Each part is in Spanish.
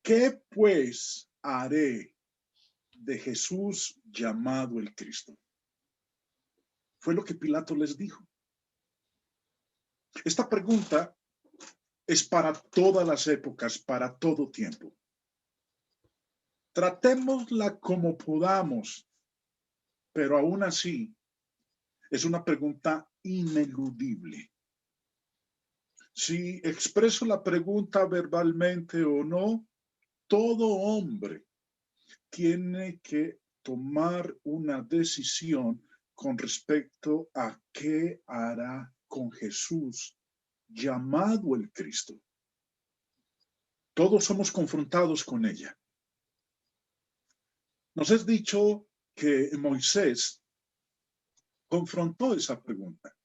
¿qué pues haré de Jesús llamado el Cristo? Fue lo que Pilato les dijo. Esta pregunta es para todas las épocas, para todo tiempo. Tratémosla como podamos, pero aún así es una pregunta ineludible. Si expreso la pregunta verbalmente o no, todo hombre tiene que tomar una decisión con respecto a qué hará con Jesús, llamado el Cristo. Todos somos confrontados con ella. Nos es dicho que Moisés confrontó esa pregunta.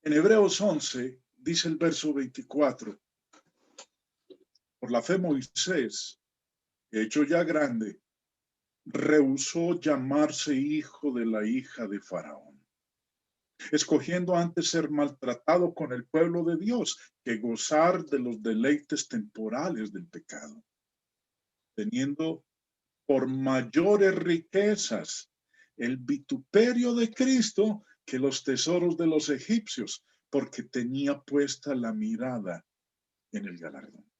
En Hebreos 11 dice el verso 24, por la fe Moisés, hecho ya grande, rehusó llamarse hijo de la hija de Faraón, escogiendo antes ser maltratado con el pueblo de Dios que gozar de los deleites temporales del pecado, teniendo por mayores riquezas el vituperio de Cristo que los tesoros de los egipcios, porque tenía puesta la mirada en el galardón.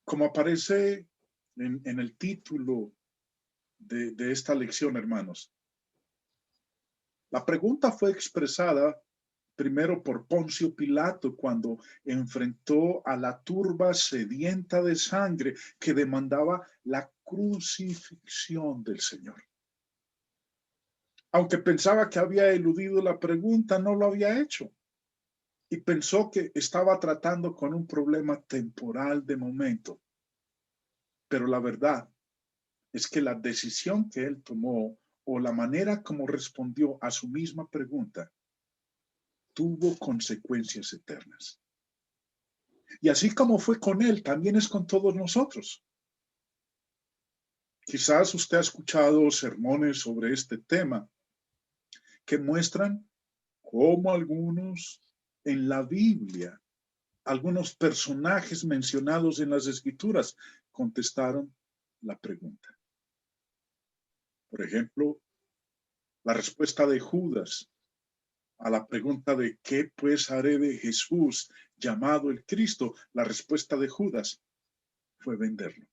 Como aparece en el título de esta lección, hermanos, la pregunta fue expresada primero por Poncio Pilato cuando enfrentó a la turba sedienta de sangre que demandaba la crucifixión del Señor. Aunque pensaba que había eludido la pregunta, no lo había hecho. Y pensó que estaba tratando con un problema temporal de momento. Pero la verdad es que la decisión que él tomó o la manera como respondió a su misma pregunta tuvo consecuencias eternas. Y así como fue con él, también es con todos nosotros. Quizás usted ha escuchado sermones sobre este tema que muestran cómo algunos en la Biblia, algunos personajes mencionados en las Escrituras contestaron la pregunta. Por ejemplo, la respuesta de Judas a la pregunta de ¿qué pues haré de Jesús llamado el Cristo? La respuesta de Judas fue venderlo.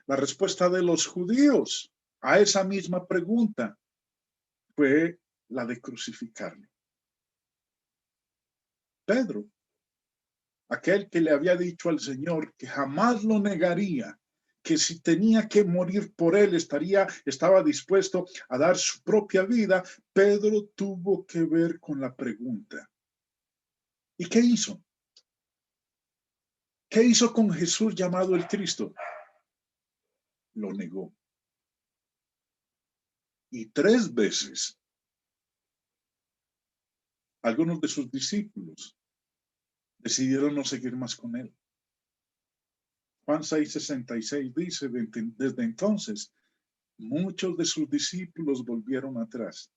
La respuesta de los judíos a esa misma pregunta fue la de crucificarlo. Pedro, aquel que le había dicho al Señor que jamás lo negaría, que si tenía que morir por él estaba dispuesto a dar su propia vida, Pedro tuvo que ver con la pregunta. ¿Y qué hizo? ¿Qué hizo con Jesús llamado el Cristo? Lo negó. Y 3 veces algunos de sus discípulos decidieron no seguir más con él. Juan 6:66 dice, desde entonces, muchos de sus discípulos volvieron atrás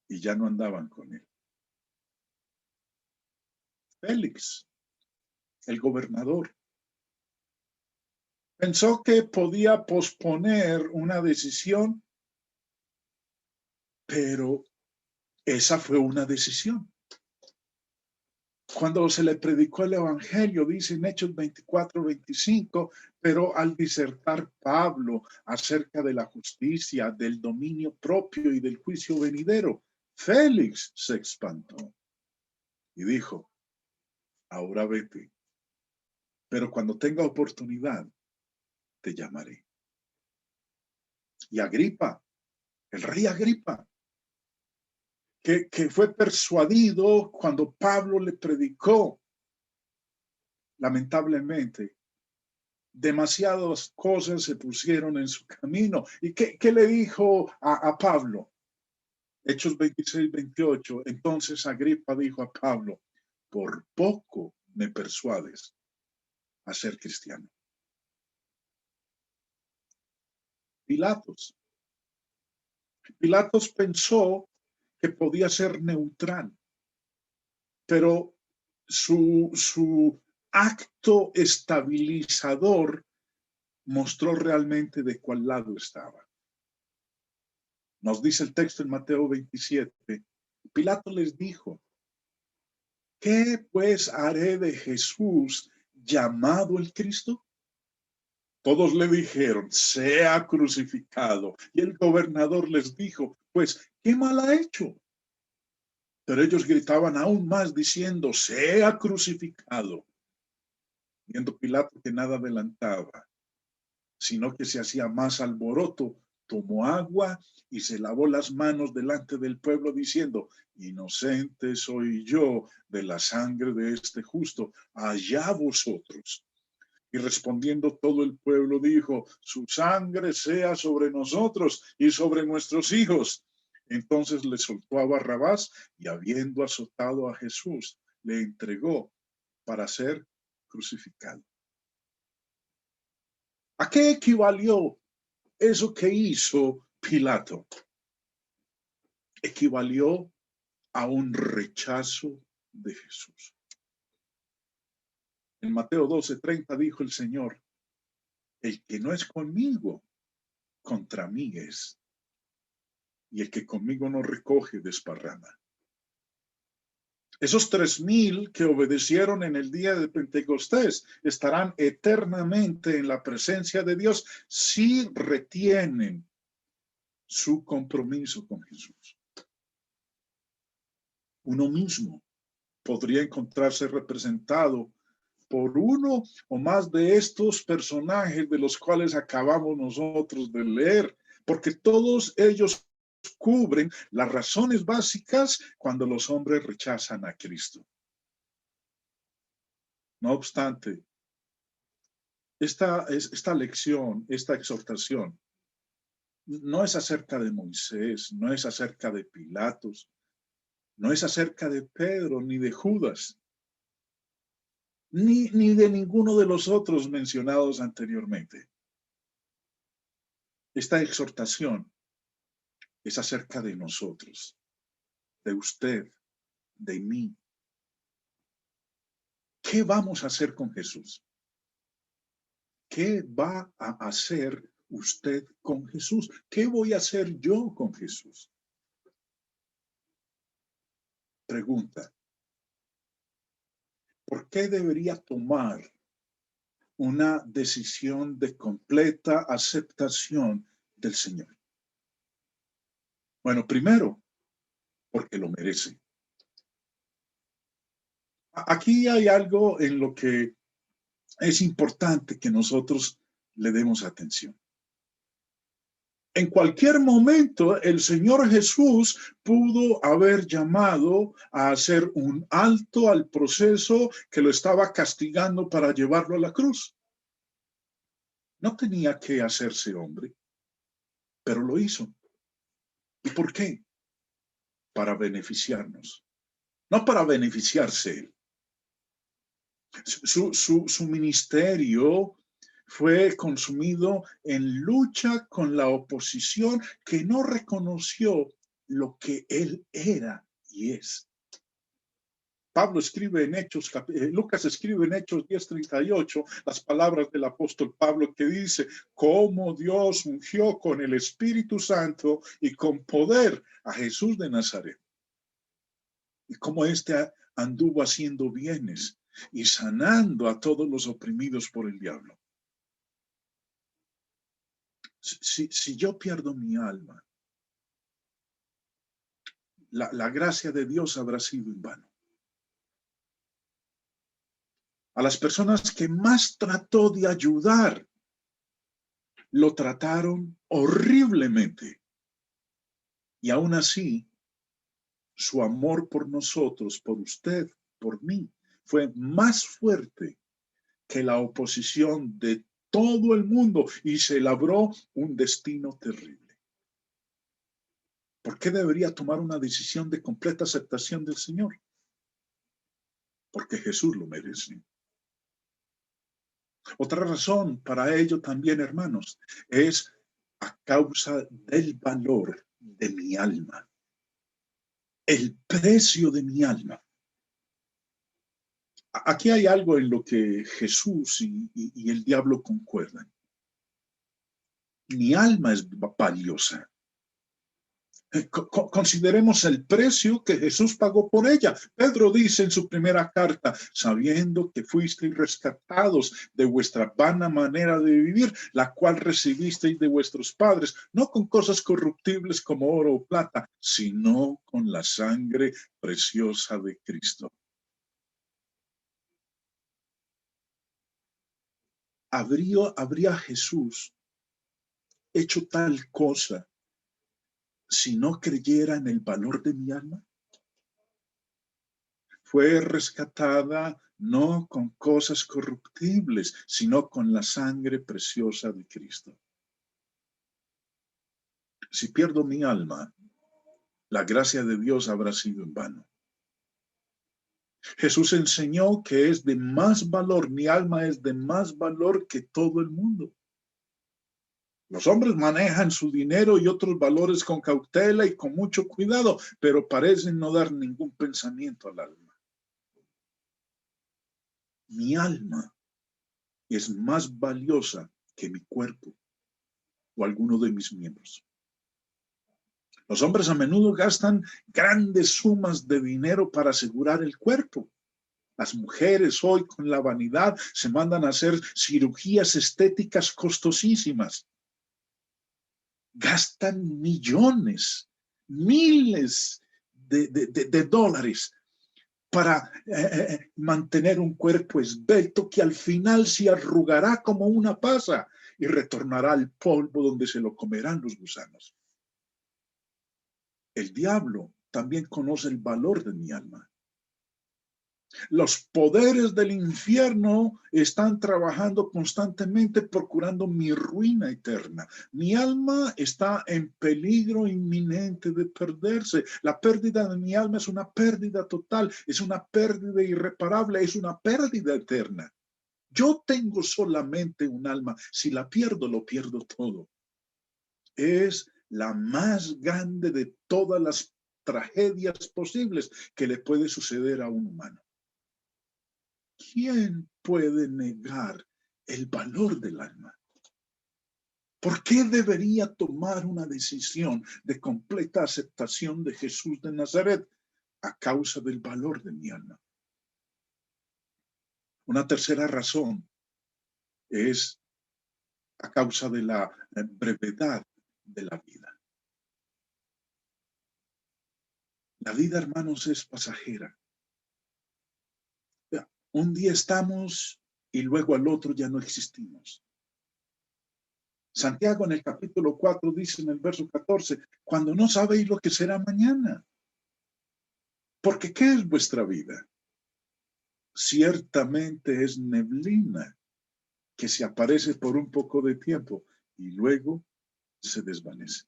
y ya no andaban con él. Félix, el gobernador, pensó que podía posponer una decisión, pero esa fue una decisión. Cuando se le predicó el evangelio, dice en Hechos 24:25, pero al disertar Pablo acerca de la justicia, del dominio propio y del juicio venidero, Félix se espantó y dijo, ahora vete, pero cuando tenga oportunidad, te llamaré. Y Agripa, el rey Agripa, que fue persuadido cuando Pablo le predicó, lamentablemente, demasiadas cosas se pusieron en su camino. ¿Y qué le dijo a Pablo? Hechos 26:28. Entonces Agripa dijo a Pablo, por poco me persuades a ser cristiano. Pilatos pensó que podía ser neutral, pero su acto estabilizador mostró realmente de cuál lado estaba. Nos dice el texto en Mateo 27. Pilato les dijo: ¿qué pues haré de Jesús llamado el Cristo? Todos le dijeron: sea crucificado. Y el gobernador les dijo: pues, ¿qué mal ha hecho? Pero ellos gritaban aún más diciendo: sea crucificado. Viendo Pilato que nada adelantaba, sino que se hacía más alboroto, tomó agua y se lavó las manos delante del pueblo diciendo: inocente soy yo de la sangre de este justo, allá vosotros. Y respondiendo todo el pueblo dijo: su sangre sea sobre nosotros y sobre nuestros hijos. Entonces le soltó a Barrabás y, habiendo azotado a Jesús, le entregó para ser crucificado. ¿A qué equivalió eso que hizo Pilato? Equivalió a un rechazo de Jesús. En Mateo 12:30 dijo el Señor: el que no es conmigo, contra mí es. Y el que conmigo no recoge, desparrama. Esos 3,000 que obedecieron en el día de Pentecostés estarán eternamente en la presencia de Dios si retienen su compromiso con Jesús. Uno mismo podría encontrarse representado por uno o más de estos personajes de los cuales acabamos nosotros de leer, porque todos ellos cubren las razones básicas cuando los hombres rechazan a Cristo. No obstante, esta lección, esta exhortación, no es acerca de Moisés, no es acerca de Pilatos, no es acerca de Pedro ni de Judas, ni de ninguno de los otros mencionados anteriormente. Esta exhortación es acerca de nosotros, de usted, de mí. ¿Qué vamos a hacer con Jesús? ¿Qué va a hacer usted con Jesús? ¿Qué voy a hacer yo con Jesús? Pregunta: ¿por qué debería tomar una decisión de completa aceptación del Señor? Bueno, primero, porque lo merece. Aquí hay algo en lo que es importante que nosotros le demos atención. En cualquier momento, el Señor Jesús pudo haber llamado a hacer un alto al proceso que lo estaba castigando para llevarlo a la cruz. No tenía que hacerse hombre, pero lo hizo. ¿Y por qué? Para beneficiarnos, no para beneficiarse él. Su ministerio fue consumido en lucha con la oposición que no reconoció lo que él era y es. Pablo escribe en Hechos, Lucas escribe en Hechos 10:38 las palabras del apóstol Pablo que dice: cómo Dios ungió con el Espíritu Santo y con poder a Jesús de Nazaret, y cómo éste anduvo haciendo bienes y sanando a todos los oprimidos por el diablo. Si yo pierdo mi alma, la gracia de Dios habrá sido en vano. A las personas que más trató de ayudar, lo trataron horriblemente. Y aún así, su amor por nosotros, por usted, por mí, fue más fuerte que la oposición de todo el mundo y se labró un destino terrible. ¿Por qué debería tomar una decisión de completa aceptación del Señor? Porque Jesús lo merece. Otra razón para ello también, hermanos, es a causa del valor de mi alma, el precio de mi alma. Aquí hay algo en lo que Jesús y el diablo concuerdan. Mi alma es valiosa. Consideremos el precio que Jesús pagó por ella. Pedro dice en su primera carta, sabiendo que fuisteis rescatados de vuestra vana manera de vivir, la cual recibisteis de vuestros padres, no con cosas corruptibles como oro o plata, sino con la sangre preciosa de Cristo. ¿Habría Jesús hecho tal cosa si no creyera en el valor de mi alma? Fue rescatada no con cosas corruptibles, sino con la sangre preciosa de Cristo. Si pierdo mi alma, la gracia de Dios habrá sido en vano. Jesús enseñó que es de más valor, mi alma es de más valor que todo el mundo. Los hombres manejan su dinero y otros valores con cautela y con mucho cuidado, pero parecen no dar ningún pensamiento al alma. Mi alma es más valiosa que mi cuerpo o alguno de mis miembros. Los hombres a menudo gastan grandes sumas de dinero para asegurar el cuerpo. Las mujeres hoy con la vanidad se mandan a hacer cirugías estéticas costosísimas. Gastan millones, miles de dólares para mantener un cuerpo esbelto que al final se arrugará como una pasa y retornará al polvo donde se lo comerán los gusanos. El diablo también conoce el valor de mi alma. Los poderes del infierno están trabajando constantemente procurando mi ruina eterna. Mi alma está en peligro inminente de perderse. La pérdida de mi alma es una pérdida total, es una pérdida irreparable, es una pérdida eterna. Yo tengo solamente un alma. Si la pierdo, lo pierdo todo. Es la más grande de todas las tragedias posibles que le puede suceder a un humano. ¿Quién puede negar el valor del alma? ¿Por qué debería tomar una decisión de completa aceptación de Jesús de Nazaret? A causa del valor de mi alma. Una tercera razón es a causa de la brevedad de la vida. La vida, hermanos, es pasajera. Un día estamos y luego al otro ya no existimos. Santiago en el capítulo 4 dice en el verso 14, cuando no sabéis lo que será mañana. Porque ¿qué es vuestra vida? Ciertamente es neblina que se aparece por un poco de tiempo y luego se desvanece.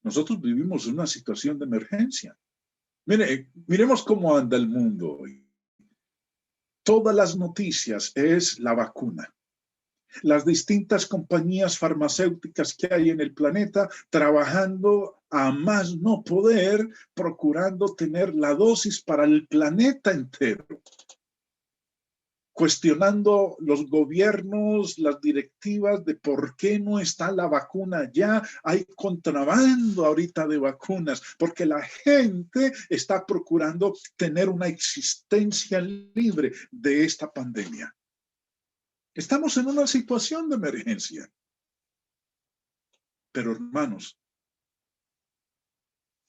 Nosotros vivimos una situación de emergencia. Miremos cómo anda el mundo hoy. Todas las noticias es la vacuna. Las distintas compañías farmacéuticas que hay en el planeta trabajando a más no poder, procurando tener la dosis para el planeta entero. Cuestionando los gobiernos, las directivas de por qué no está la vacuna ya. Hay contrabando ahorita de vacunas porque la gente está procurando tener una existencia libre de esta pandemia. Estamos en una situación de emergencia. Pero hermanos,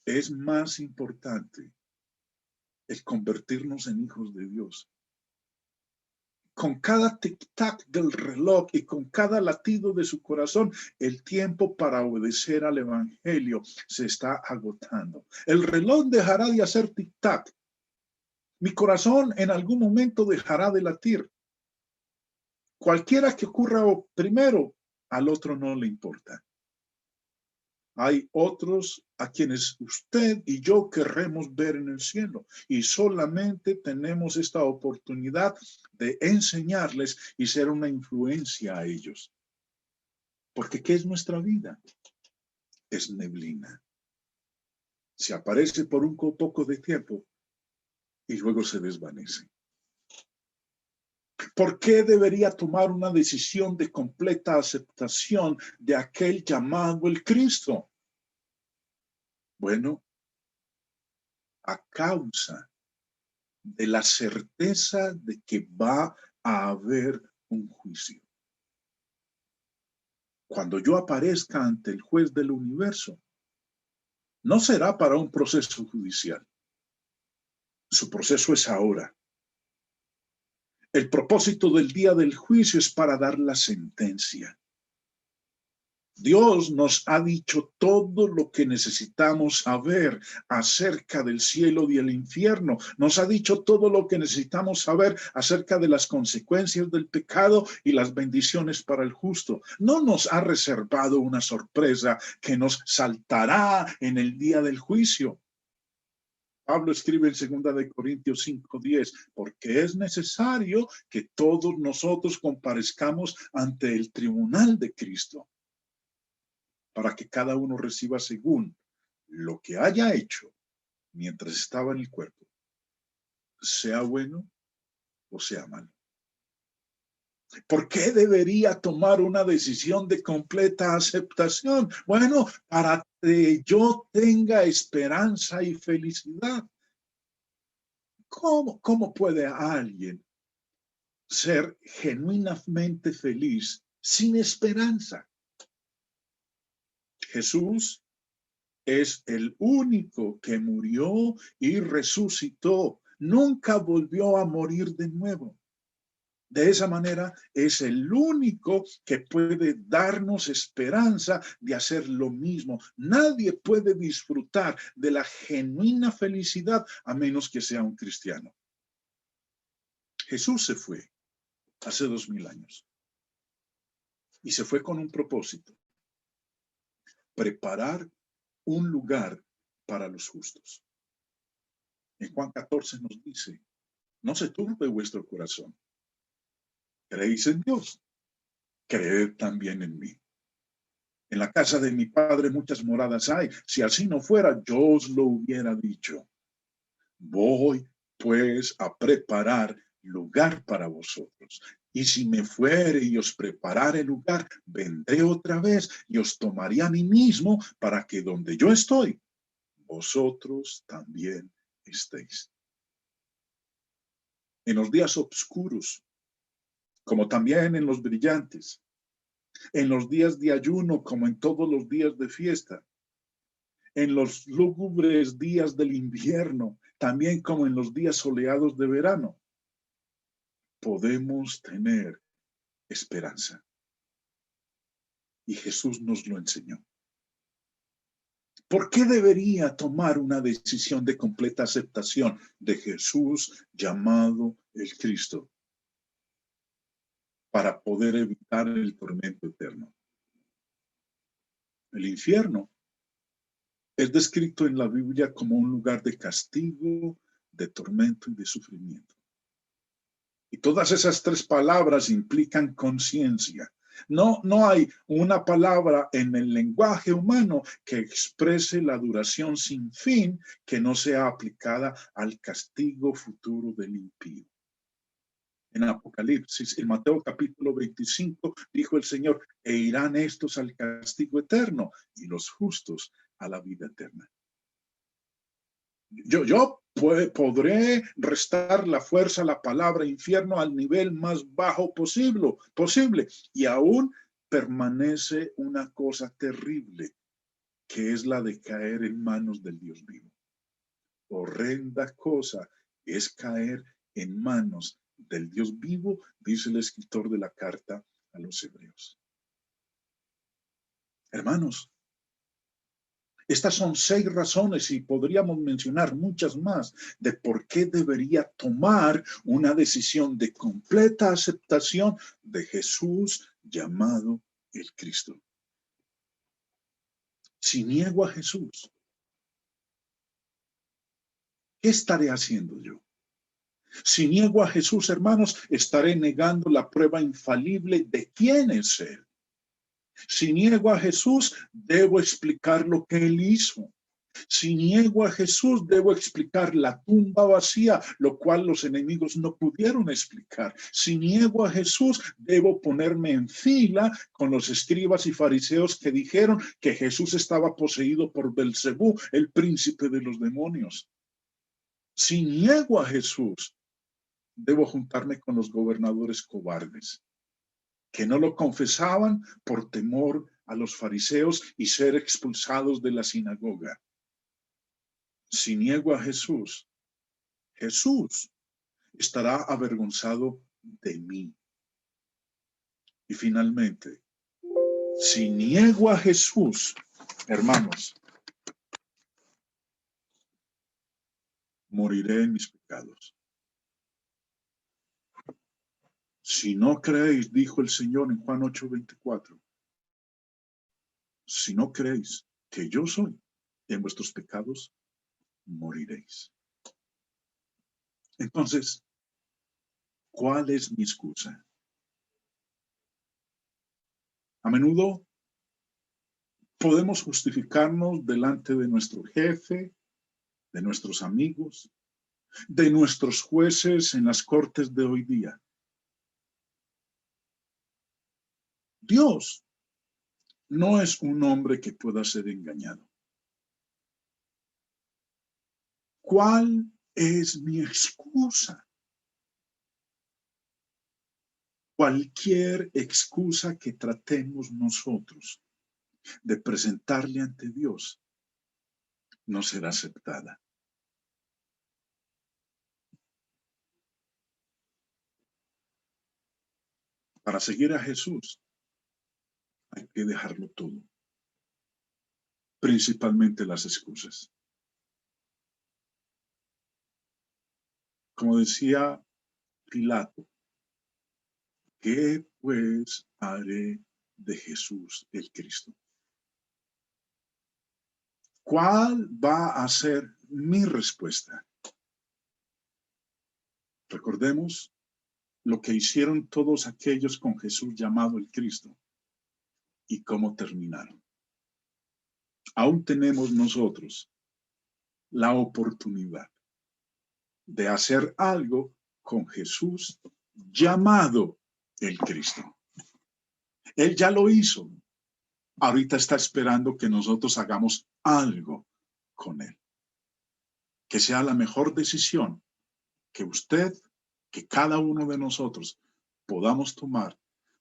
es más importante el convertirnos en hijos de Dios. Con cada tic-tac del reloj y con cada latido de su corazón, el tiempo para obedecer al evangelio se está agotando. El reloj dejará de hacer tic-tac. Mi corazón en algún momento dejará de latir. Cualquiera que ocurra primero, al otro no le importa. Hay otros a quienes usted y yo querremos ver en el cielo y solamente tenemos esta oportunidad de enseñarles y ser una influencia a ellos. Porque ¿qué es nuestra vida? Es neblina. Se aparece por un poco de tiempo y luego se desvanece. ¿Por qué debería tomar una decisión de completa aceptación de aquel llamado el Cristo? Bueno, a causa de la certeza de que va a haber un juicio. Cuando yo aparezca ante el juez del universo, no será para un proceso judicial. Su proceso es ahora. El propósito del día del juicio es para dar la sentencia. Dios nos ha dicho todo lo que necesitamos saber acerca del cielo y el infierno. Nos ha dicho todo lo que necesitamos saber acerca de las consecuencias del pecado y las bendiciones para el justo. No nos ha reservado una sorpresa que nos saltará en el día del juicio. Pablo escribe en 2 de Corintios 5:10, porque es necesario que todos nosotros comparezcamos ante el tribunal de Cristo, para que cada uno reciba según lo que haya hecho mientras estaba en el cuerpo, sea bueno o sea malo. ¿Por qué debería tomar una decisión de completa aceptación? Bueno, para que yo tenga esperanza y felicidad. ¿Cómo puede alguien ser genuinamente feliz sin esperanza? Jesús es el único que murió y resucitó. Nunca volvió a morir de nuevo. De esa manera es el único que puede darnos esperanza de hacer lo mismo. Nadie puede disfrutar de la genuina felicidad a menos que sea un cristiano. Jesús se fue hace 2000 años y se fue con un propósito: preparar un lugar para los justos. En Juan 14 nos dice: no se turbe vuestro corazón. Creéis en Dios, creed también en mí. En la casa de mi Padre muchas moradas hay. Si así no fuera, yo os lo hubiera dicho. Voy pues a preparar lugar para vosotros. Y si me fuere y os preparare lugar, vendré otra vez y os tomaré a mí mismo, para que donde yo estoy, vosotros también estéis. En los días oscuros, como también en los brillantes, en los días de ayuno, como en todos los días de fiesta, en los lúgubres días del invierno, también como en los días soleados de verano, podemos tener esperanza. Y Jesús nos lo enseñó. ¿Por qué debería tomar una decisión de completa aceptación de Jesús llamado el Cristo? Para poder evitar el tormento eterno. El infierno es descrito en la Biblia como un lugar de castigo, de tormento y de sufrimiento. Y todas esas tres palabras implican conciencia. No hay una palabra en el lenguaje humano que exprese la duración sin fin que no sea aplicada al castigo futuro del impío. En Apocalipsis, en Mateo capítulo 25, dijo el Señor: e irán estos al castigo eterno y los justos a la vida eterna. Yo podré restar la fuerza a la palabra infierno al nivel más bajo posible, y aún permanece una cosa terrible, que es la de caer en manos del Dios vivo. Horrenda cosa es caer en manos del Dios vivo, dice el escritor de la carta a los Hebreos. Hermanos, estas son 6 razones, y podríamos mencionar muchas más, de por qué debería tomar una decisión de completa aceptación de Jesús llamado el Cristo. Si niego a Jesús, ¿qué estaré haciendo yo? Si niego a Jesús, hermanos, estaré negando la prueba infalible de quién es Él. Si niego a Jesús, debo explicar lo que Él hizo. Si niego a Jesús, debo explicar la tumba vacía, lo cual los enemigos no pudieron explicar. Si niego a Jesús, debo ponerme en fila con los escribas y fariseos que dijeron que Jesús estaba poseído por Belcebú, el príncipe de los demonios. Si niego a Jesús, debo juntarme con los gobernadores cobardes, que no lo confesaban por temor a los fariseos y ser expulsados de la sinagoga. Si niego a Jesús, Jesús estará avergonzado de mí. Y finalmente, si niego a Jesús, hermanos, moriré en mis pecados. Si no creéis, dijo el Señor en Juan 8:24, si no creéis que yo soy, en vuestros pecados moriréis. Entonces, ¿cuál es mi excusa? A menudo podemos justificarnos delante de nuestro jefe, de nuestros amigos, de nuestros jueces en las cortes de hoy día. Dios no es un hombre que pueda ser engañado. ¿Cuál es mi excusa? Cualquier excusa que tratemos nosotros de presentarle ante Dios no será aceptada. Para seguir a Jesús hay que dejarlo todo, principalmente las excusas. Como decía Pilato, ¿qué pues haré de Jesús el Cristo? ¿Cuál va a ser mi respuesta? Recordemos lo que hicieron todos aquellos con Jesús llamado el Cristo y cómo terminaron. Aún tenemos nosotros la oportunidad de hacer algo con Jesús llamado el Cristo. Él ya lo hizo. Ahorita está esperando que nosotros hagamos algo con él. Que sea la mejor decisión que usted, que cada uno de nosotros podamos tomar,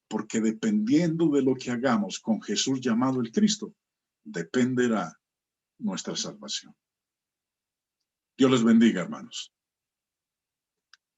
porque dependiendo de lo que hagamos con Jesús llamado el Cristo, dependerá nuestra salvación. Dios les bendiga, hermanos.